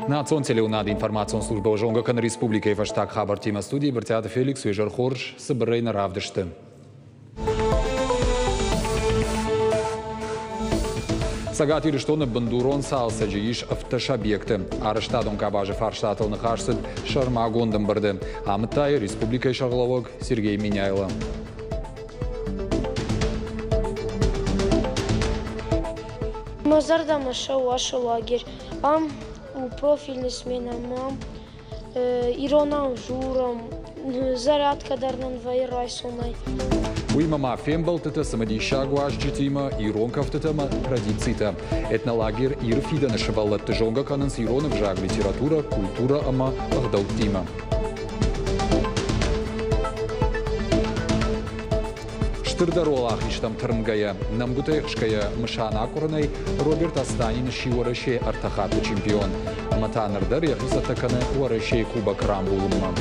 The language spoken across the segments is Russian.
Национ телеунад информацион служба Жонгакан Республики Ваштак Хабар Тима студии Бартиада Феликс Уежар Хорш Сабарейна Равдышты. Сагат Ириштона Бандурон Салсаджииш автошабъекты. Арештадон Кабажи Фарштатл Нахарсид Шармагондам Барды. Амтай Республика Шарловок Сергей Миняйло. Мазарда Маша Ваша лагерь. У профильной смены мам. Иронам Журам. Зарядка дарнан Вайрайсонай. Уймама фембалтата самадишагуаш джитима иронкавтатама традицита. Этнолагер ирфида нашиваллатты жонга кананс иронов жаг литература, культура ама ахдалтима. Штырдаролах иштам тырмгая, намгутайхшкая мышана акурнай Роберт Астанин шиуарашей артахату чемпион. Матанардар яхисатаканы уарашей кубок рамбулумма.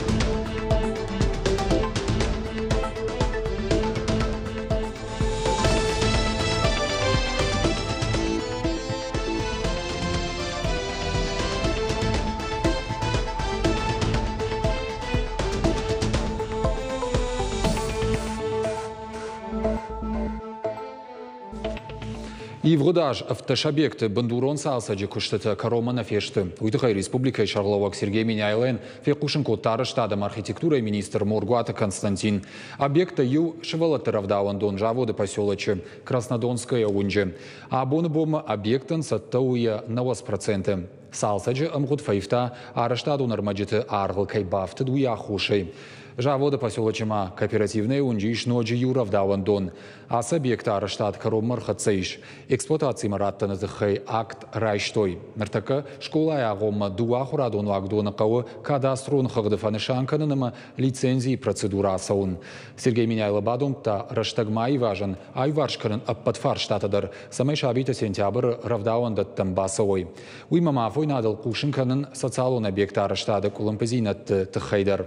И в Рудаж автошабъекты Бандурон Салсаджи куштата Каромана фешты. Уйдыхай Республика Шарловак Сергей Миняйлен фекушенко Тараштадам архитектура и министр Моргуата Константин. Объекта ю Шевалата Равдауандон Жавода поселочи Краснодонская унже. А бонбома объектан саттауя на 8%. Салсаджи амгут файфта Араштаду нормаджиты аргл кайбафты дуя хушей. Жавода поселочима кооперативные унжиш ноджи юрав давандон. А с объекта Араштад Каромар Хацейш. Эксплуатации мараттана захай акт райштой. Нартака школа ягома дуа хурадону агдона кау кадастрон хагдефанышанкананама лицензии процедура саун. Сергей Миняйло бадомта раштагмай важен айваршканан аппатфарштатадар. Самай шабита сентябр равдауандат тамбасовой. Уймамафой надал кушинканан социалон объекта Араштада кулампазинат тхайдар.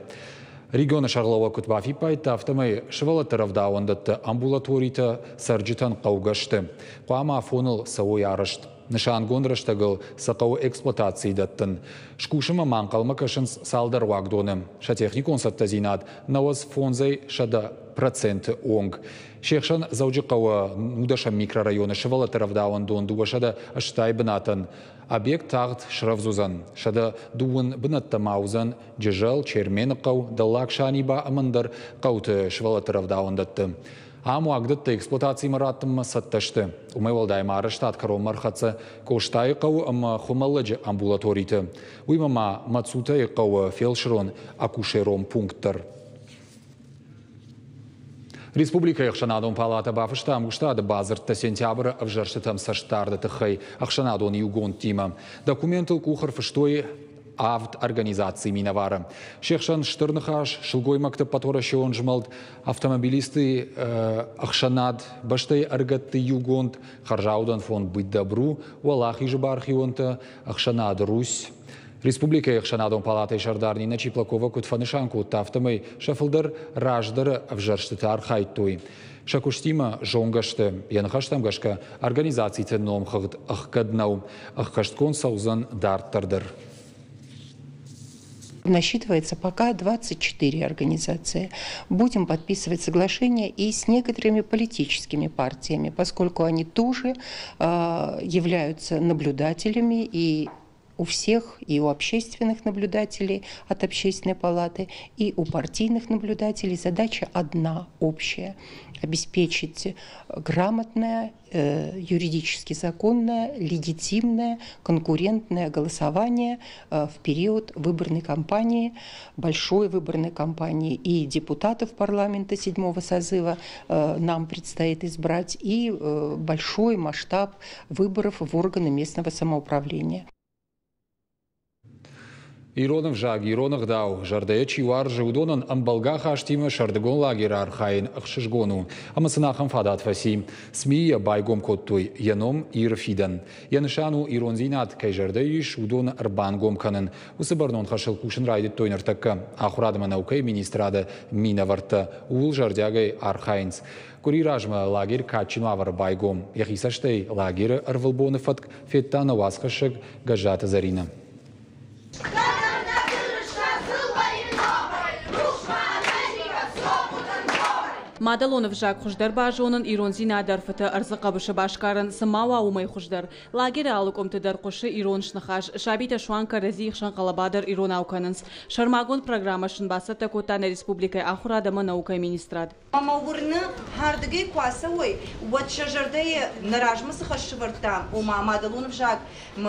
Региона Шарлова Кутбафи пайта автомай шевалата равдауандат амбулаторита сарджитан қаугашты. Қуама фоныл сауой арышт. Нышан гонраштагыл сақау эксплуатации даттын. Шкушыма манқалма кашын салдар вагдоны. Шатехникон саттазинат наваз фонзай шада проценты онг. Шехшан заужиқауа нудаша микрорайоны шевалата равдауандон дуашада аштай бынатын. Объект тағт шравзузан. Шада дуын бынатта маузан, джежал, черменықау, даллакшаниба амандар қауты шевалата равдауандатты. Аму агдытты эксплуатации мараттымма сатташты. Умайвалдайма Араштад Каромар Хатса коштай қау ама хумалладжы амбулаториты. Уймама мацутай қау фелшерон акушером пункттар. Республика Ахшанадон палата бафыштам гуштады базыртта сентябрь авжаршытам саштарды тыхай Ахшанадон югон тима. Документал кухар фыштой авт организации миновара. Шехшан штырнахаш шылгой мактып паторашион жмалд автомобилисты Ахшанад баштай аргатты югонт харжаудан фон быть добру валахи жбархионта Ахшанад Русь. Республика Ахшанадон палата Шардарни на Чиплакова кутфанышанку тафтамай шафылдар раждар авжарштыты архайтой. Шакуштима жонгашты, янхаштам гашка организации тенном хагд ахкаднау, ахкашткон саузан дарттардар. Насчитывается пока 24 организации. Будем подписывать соглашения и с некоторыми политическими партиями, поскольку они тоже являются наблюдателями и у всех, и у общественных наблюдателей от Общественной палаты, и у партийных наблюдателей задача одна, общая – обеспечить грамотное, юридически законное, легитимное, конкурентное голосование в период выборной кампании, большой выборной кампании и депутатов парламента 7-го созыва нам предстоит избрать, и большой масштаб выборов в органы местного самоуправления. Иронов жаг, Иронов дау, жардая чивар жудонан амбалга хаштима шардагон лагер архаин ахшишгону. Амасынахам фадат фаси. Смия байгом коттуй, яном ирфидан. Янышану иронзинат кай жардайиш удон арбангом канын. Усыбарнон хашыл кушын райдет тойнер такка. Ахурадама наукай министрада минаварта. Ул жардягай архаинц. Куриражма лагер качину авар байгом. Яхисаштей лагер арвалбоныфатк феттана васхашыг гажата зарина. Мадалонов жак хуждар бажонын иронзина дарфата арзақабышы башкарын сымауа умай хуждар. Лагері алык омтыдар қошы ироншнахаш, шабита шуанка разиих шанқалабадар ирон ауканынс. Шармагон программашын басыта Котана Республикай Ахурадама наукай министрад. Мамаурны хардыгай квасовой, вот шажардая наражмасы хашшывартам, ума Мадалонов жак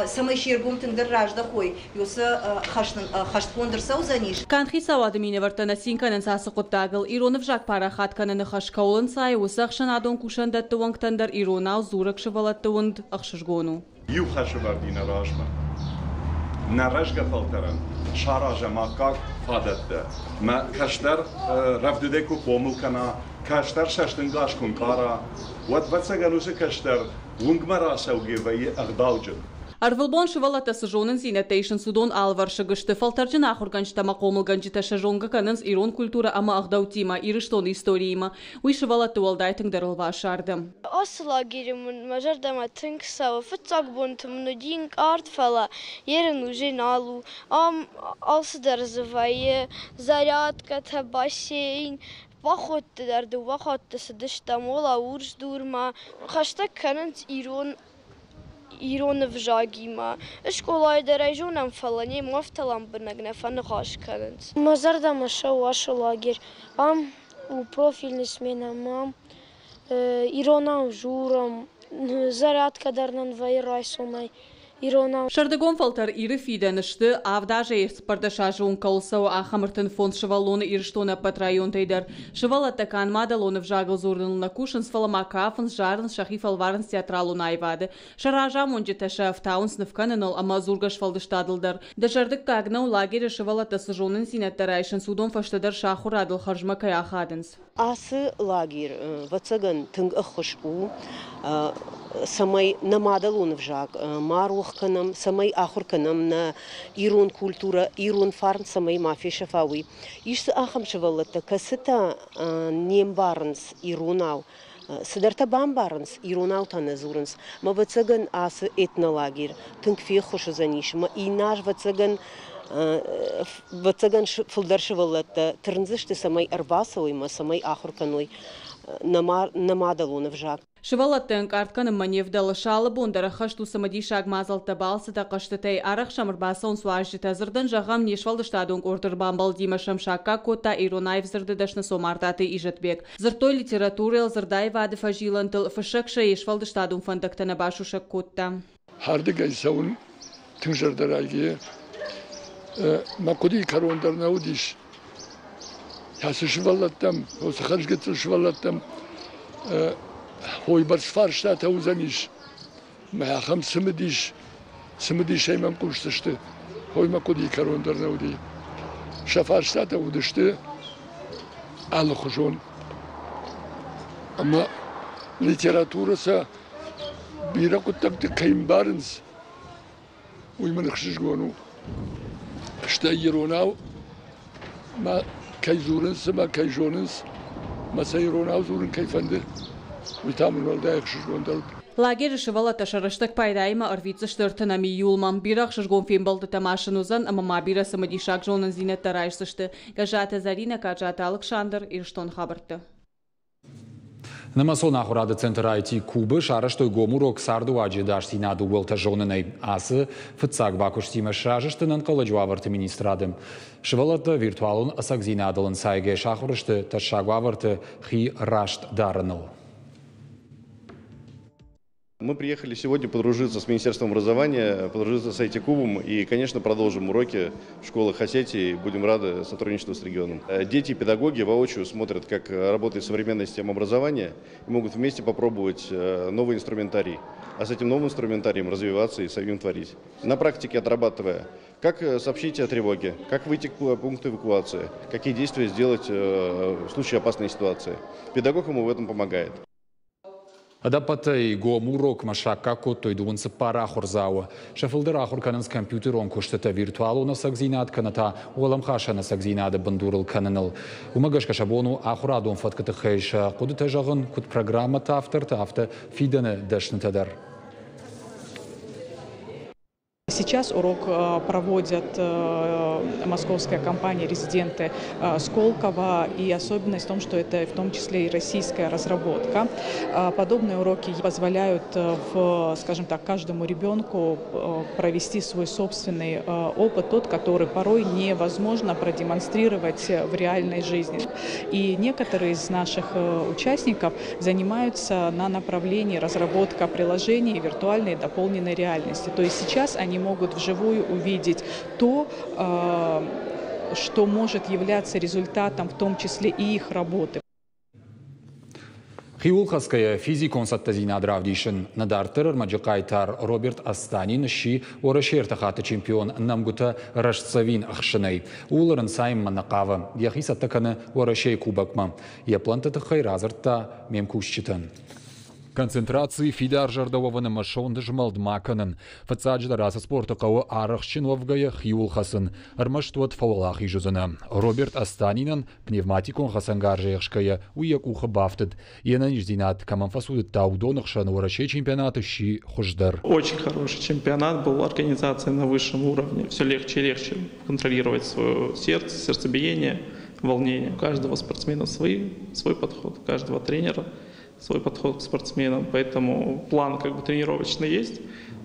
самай шергум тындыр раждахой, юса хашткондыр саузаниш. Канхи савады миневартана синканын сасы қоттагыл, иронов жак парахат канын хашкаулын сай, усақшын адон кушандатты ваңктандар иронау зурак шывалатты вұнд ақшышгону. Ю хашыварди наражма. Наражга фалтаран. Шаража макак фадатты. Ма каштар равдудеку помылкана, каштар шаштынгаш кункара. Вот ватсаганусы каштар лунгмара саугевайы ағдалжын. Арвылбон шывалата сыжонын зинетейшін судон алвар шыгышты. Фалтаржын ахурганчтама комылганчыта шажонга канынс ирон культура ама ағдаутима, ирыштон историйма. Уй шывалаты уалдайтың дарылва шарды. Аслагерімін мажардама тыңксава, фыцакбонтым нудинг артфала, ерін ужин алу, алсыдарзывайы, зарядка, бассейн, вахотты дарды, вахотты сыдыштам, ола урж дурма, қашта канынс Иронов жагима. Школайда райжонам фалане мафталам бнагнефан хашканц. Мазардама шау ашу лагер. У профильный сменам Иронам журам зарядка дарнан вайрайсомай. Шардагон фалтар иры фиденышты, авдаже еспарда шажуын калсау ахамыртын фонд шывалоны ирыштона патрайон тейдер. Шывалаттакан Мадалонов жагыл зурдынлна кушын сфалама кафын жарын шахифал варын театралу найвады. Шаража монжета шафтаун сныфканынол ама зургаш фалдыштадылдар. Дажардык кагнау лагері шывалатта сыжонын синеттарайшын судон фаштадар шахурадыл харжма каяхадынс. Асы лагер, вацаган тынг ахыш у, самай на Мадалонов жаг, марух канам, самай ахур канам на ирон культура, ирон фарн самай мафия шафауи. Ишсы ахам шавалата, касыта нембарнс иронау, сыдарта бамбарнс иронау таназурнс, ма вацаган асы этнолагер, тынг фехуша заниш, ма и наш вацаган фылдар шавалата, тырнзышты самай арбасауи, ма самай ахур каной на Мадалонов жаг. Шывалаттың картканым маневдалы шалы бондары хашту самади шаг мазалты балсыта қаштытай арақ шамырбасын суажы тазырдың жағам нешвалдыштадың ордыр бамбал дима шамшакка кота иронайв зырды дашны сомартаты ижетбек. Зыртой литературел зырдай вады фажилантыл фышықша ешвалдыштадың фандактана башушак котта. Харды гайсаун тыңжардарайге макуди карондарна удиш. Ясы шывалаттам, осы харжгетсі шывалаттам Хой барс фарштата узаниш, махам сымдиш эймам куштышты, хой макуди карондарна уди. Шафарштата удышты, алы хужон. Ама литератураса биракуттакты кайымбарынс, уйман хшишгону. Шта иронау, ма кайзурынс, ма кайжонынс, маса иронау зурын кайфанды. Лагері шывалата шарыштық пайдайма арвицы штыртынами юлмам. Бирақ шыргон фембалды тамашын узан, ама бира самадишак жонын зинетті райшсышты. Гажата Зарина, Каджата Александр, Ирштон хабарты. Намасон ахурады центр IT Кубы шарыштой гомурок сарду аджидаш синаду уэлта жонынай асы фыцак бакуштима шажыштынын кылыджу аварты министрадым. Шывалаты виртуалын асак зинадылын сайге шахурышты ташагу аварты хи рашт дарыныл. Мы приехали сегодня подружиться с Министерством образования, подружиться с IT-кубом и, конечно, продолжим уроки в школах Осетии. Будем рады сотрудничеству с регионом. Дети и педагоги воочию смотрят, как работает современная система образования и могут вместе попробовать новый инструментарий. а с этим новым инструментарием развиваться и самим творить. На практике отрабатывая, как сообщить о тревоге, как выйти к пункту эвакуации, какие действия сделать в случае опасной ситуации. Педагог ему в этом помогает. Адапатай гомурок машака котой дуынсы пара хурзауы. Шафылдыр ахур канынс компьютерон куштыта виртуалу на сагзинат каната, уалам хаша на сагзинады бандурыл каныныл. Умагаш кашабону ахурадон фаткаты хэйша, кудыта жағын куд программа тафтар тафта фиданы дашнытадар. Сейчас урок проводят московская компания, резиденты Сколково, и особенность в том, что это в том числе и российская разработка. Подобные уроки позволяют, скажем так, каждому ребенку провести свой собственный опыт, тот, который порой невозможно продемонстрировать в реальной жизни. И некоторые из наших участников занимаются на направлении разработка приложений виртуальной и дополненной реальности. То есть сейчас они могут вживую увидеть то, что может являться результатом, в том числе и их работы. Хиулхаская физикон саттазина дравдишин надартер маджакайтар Роберт Астанин ши орашертахата чемпион намгута рашцавин ахшиней. Уларен сайм накава. Яхи саттаканы орашей кубакма. Я плантата хайразарта мемкушчитан. Концентрации фидар жардованы машон дежмалд маканын. Фацаджда раса спорта кау арахчин вовгая хиулхасын. Армаштуат фаулах и жузына. Роберт Астанинан пневматикон хасангаржешкая уяк уха бафтед. Ена ниждинат каманфасуды таудонахшан урачей чемпионата щи хуждар. Очень хороший чемпионат был, организация на высшем уровне. Все легче и легче контролировать свое сердце, сердцебиение, волнение. У каждого спортсмена свой подход, у каждого тренера свой подход к спортсменам, поэтому план тренировочный есть,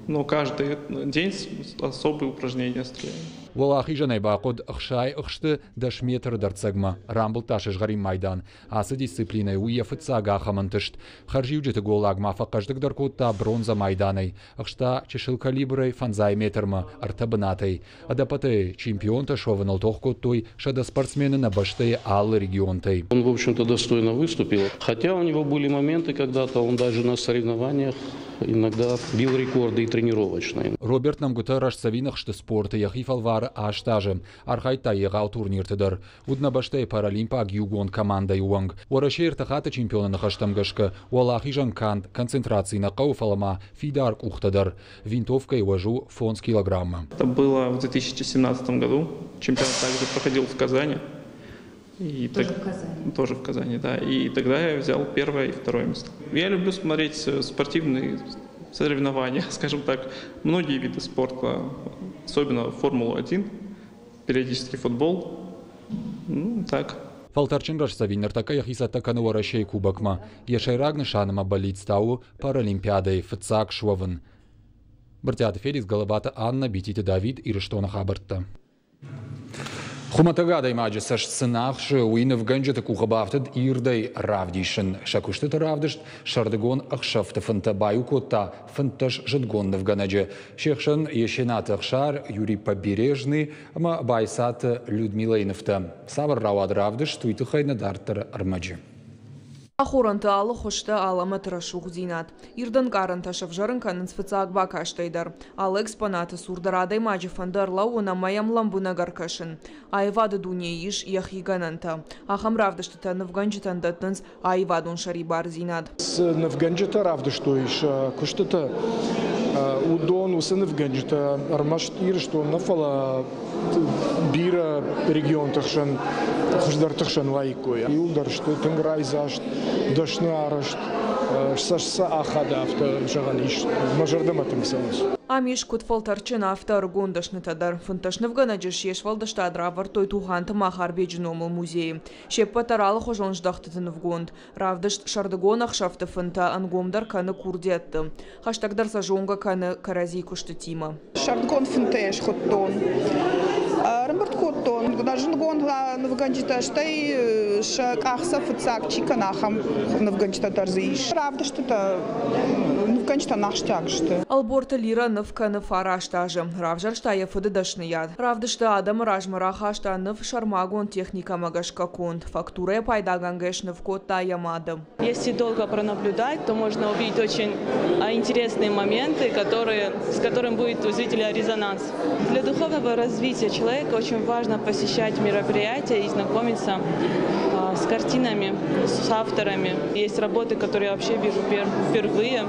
но каждый день особые упражнения строим. Валахи жанай бақуд ахшай ахшты дашметр дарцагма. Рамбл ташыш гарим майдан. Асы дисциплиной уефыцага ахамантышт. Харживджеты голагма фақаждык даркутта бронза майданай. Ахшта чешил калиброй фанзай метрма артабанатай. Адапатай чемпион ташованал тохкуттой шада спортсмены на баште аллы регионтай. Он, в общем-то, достойно выступил. Хотя у него были моменты, когда-то он даже на соревнованиях иногда бил рекорды и тренировочные. Роберт намгута рашцавинах шты спорта яхифалвар аштажем. Архайта егал турниртыдар. Удна баштай паралимпа агюгон команда юанг. Орашер тахата чемпиона нахаштамгашка. Уалахи жанкант концентрации на кауфалама фидарк ухтадар. Винтовка и вожу фон с килограмма. Это было в 2017 году. Чемпионат также проходил в Казани. Тоже в Казани, да. И тогда я взял первое и второе место. Я люблю смотреть спортивные соревнования, скажем так, многие виды спорта, особенно Формулу-1, периодически футбол. Так. Фалтарчин рашсавинер такая хисатаканы орашей кубакма. Ешайрагны шаныма болит-стау паралимпиадой фцак швовын. Бартят Феликс Головата Анна Битите Давид и Рештона Хабарта. Хуматагадай маджисаш сынахшы уинов ганджеты кухабафтад ирдай равдишин. Шакуштыты равдышт шардыгон ахшафты фынта баюкота фынташ жадгонны в ганадже. Шехшан ешенаты ахшар Юрий Побережный, ама байсаты Людмила Иновта. Савар рауад равдыш туйтыхай надартар армаджи. Ахуранты алы хошты аламатыра шуғдинат. Ирдан каранта шавжарын канын спецаг бакаштайдар. Ал экспонаты сурдарадай маджифандар лауына маямлам бунагаркашын. Айвады дуне иш яхигананта. Ахам равдаштыта навганджитан датнынс айвадун шарибар зинат. С навганджита равдашто иш куштыта удон усы навганджита армашт иршто нафала бира регион тахшан хуждар тахшан лайкоя. Юлдар что тенграйзашт дошны арашт шсашса ахада авто жаганиш мажардам атымсанус. Амиш кут фалтарчин автор гондашны тадар фунташны в ганаджиш еш валдаштадра вартой туханты махар беджиномыл музей. Шеп патаралы хожон ждахтытын в гонд. Равдышт шардыгон ахшафты фунта ангомдар каны курдетты. Хаштагдар сажонга каны карази куштытима. Шардгон фунтеш хоттон. Рамбарт хоттон. Гнажын гон навганджита штай шак ахса фуцак чиканахам навганджита тарзиш. Равдышт это Вганчта нахштягшты. Алборта лира нывка ныв араштажы. Равжар штая фыды дашныяд. Равдышта адам ражмара хашта ныв шармагон техника магашка конт. Фактура пайдагангэш ныв котта ямадым. Если долго пронаблюдать, то можно увидеть очень интересные моменты, с которым будет у зрителя резонанс. Для духовного развития человека очень важно посещать мероприятия и знакомиться с картинами, с авторами. Есть работы, которые я вообще вижу впервые,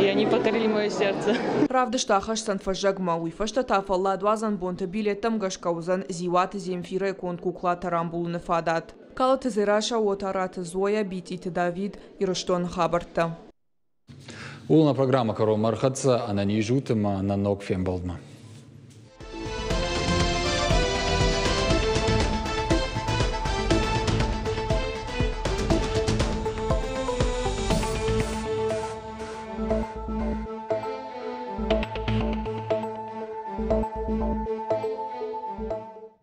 и они покорили мое сердце. Равдышта хашсан фажагма уйфашта тафалла двазан бонта билетам гашкаузан зиwat земфира конт кукла тарамбулны фадат. Калаты зираша отараты Зоя битит Давид и Руштон Хабарта. Улна программа «Коро мархатса», она не жутыма на ног фембалдма.